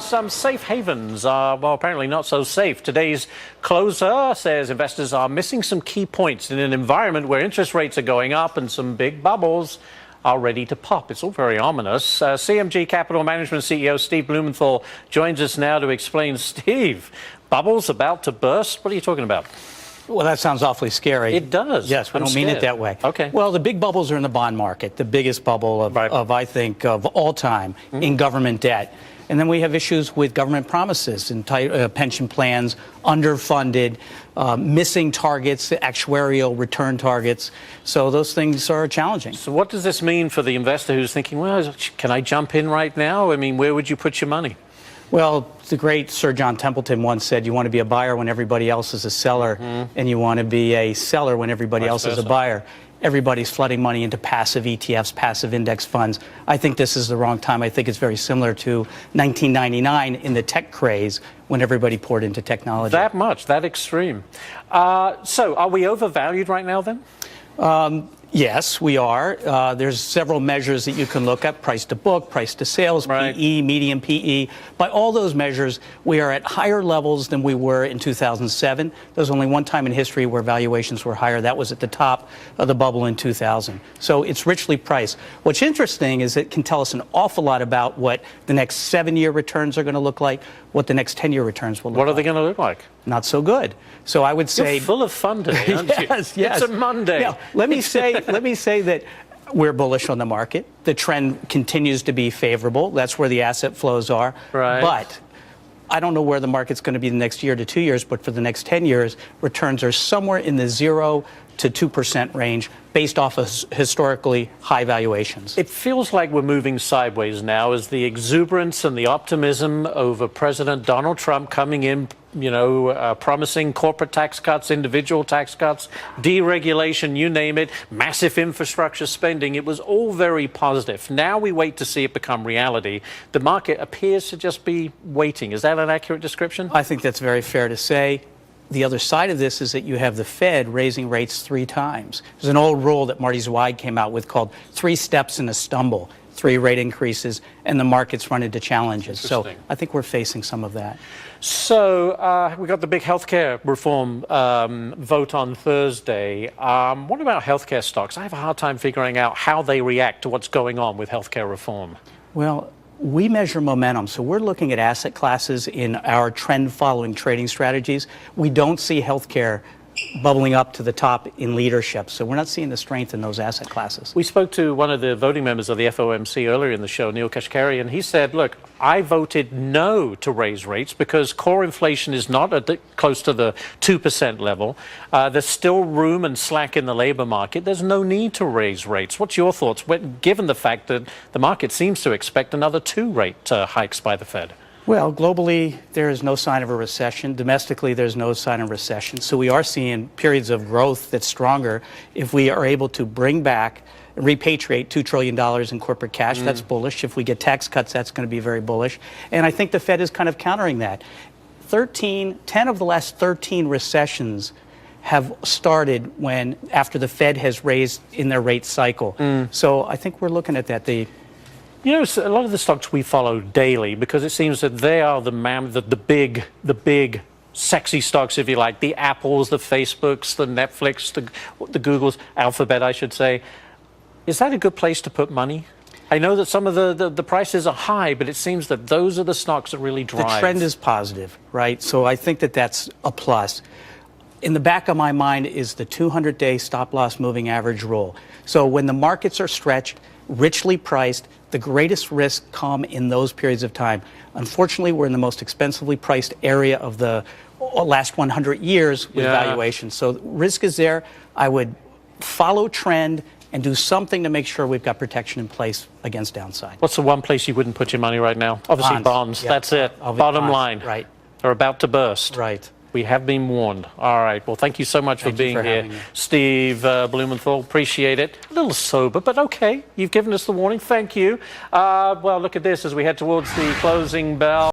Some safe havens are, well, apparently not so safe. Today's closer says investors are missing some key points in an environment where interest rates are going up and some big bubbles are ready to pop. It's all very ominous. CMG Capital Management CEO Steve Blumenthal joins us now to explain. Steve, bubbles about to burst? What are you talking about? Well, that sounds awfully scary. It does. Yes, we don't mean it that way. Okay. Well, the big bubbles are in the bond market, the biggest bubble of I think, of all time in government debt. And then we have issues with government promises and pension plans, underfunded, missing targets, actuarial return targets. So those things are challenging. So what does this mean for the investor who's thinking, well, can I jump in right now? I mean, where would you put your money? Well, the great Sir John Templeton once said, you want to be a buyer when everybody else is a seller, and you want to be a seller when everybody else is a buyer. Everybody's flooding money into passive ETFs, passive index funds. I think this is the wrong time. I think it's very similar to 1999 in the tech craze when everybody poured into technology. That much, that extreme. So are we overvalued right now then? Yes, we are. There's several measures that you can look at: price to book, price to sales, PE, median PE. By all those measures, we are at higher levels than we were in 2007. There's only one time in history where valuations were higher. That was at the top of the bubble in 2000. So it's richly priced. What's interesting is it can tell us an awful lot about what the next 7-year returns are going to look like, what the next 10-year returns will look like. What are they going to look like? Not so good. So I would say... You're full of fun today, aren't you? Yes. It's a Monday. Now, let me say that we're bullish on the market. The trend continues to be favorable. That's where the asset flows are. Right. But I don't know where the market's going to be the next year to 2 years, but for the next 10 years, returns are somewhere in the 0 to 2% range based off of historically high valuations. It feels like we're moving sideways now as the exuberance and the optimism over President Donald Trump coming in, promising corporate tax cuts, individual tax cuts, deregulation, you name it, massive infrastructure spending. It was all very positive. Now we wait to see it become reality. The market appears to just be waiting. Is that an accurate description? I think that's very fair to say. The other side of this is that you have the Fed raising rates 3 times. There's an old rule that Marty Zweig came out with called 3 steps and a stumble, 3 rate increases, and the markets run into challenges. So I think we're facing some of that. So we got the big healthcare reform vote on Thursday. What about healthcare stocks? I have a hard time figuring out how they react to what's going on with healthcare reform. Well, we measure momentum, so we're looking at asset classes in our trend-following trading strategies. We don't see healthcare bubbling up to the top in leadership, so we're not seeing the strength in those asset classes. We spoke to one of the voting members of the FOMC earlier in the show, Neil Kashkari, and he said, look, I voted no to raise rates because core inflation is not close to the 2% level. There's still room and slack in the labor market. There's no need to raise rates. What's your thoughts, given the fact that the market seems to expect another 2 rate hikes by the Fed? Well, globally, there is no sign of a recession. Domestically, there's no sign of recession. So we are seeing periods of growth that's stronger. If we are able to bring back, repatriate $2 trillion in corporate cash, that's bullish. If we get tax cuts, that's going to be very bullish. And I think the Fed is kind of countering that. 10 of the last 13 recessions have started after the Fed has raised in their rate cycle. So I think we're looking at that. You know, a lot of the stocks we follow daily, because it seems that they are the big sexy stocks, if you like, the Apples, the Facebooks, the Netflix, the Googles, Alphabet, I should say. Is that a good place to put money? I know that some of the prices are high, but it seems that those are the stocks that really drive. The trend is positive, right? So I think that that's a plus. In the back of my mind is the 200-day stop-loss moving average rule. So when the markets are stretched, richly priced, the greatest risks come in those periods of time. Unfortunately, we're in the most expensively priced area of the last 100 years with valuation. So risk is there. I would follow trend and do something to make sure we've got protection in place against downside. What's the one place you wouldn't put your money right now? Obviously bonds. Yeah. That's it. Bottom line. Right. They're about to burst. Right. We have been warned. All right. Well, thank you so much for being here, Steve Blumenthal. Appreciate it. A little sober, but okay. You've given us the warning. Thank you. Well, look at this as we head towards the closing bell.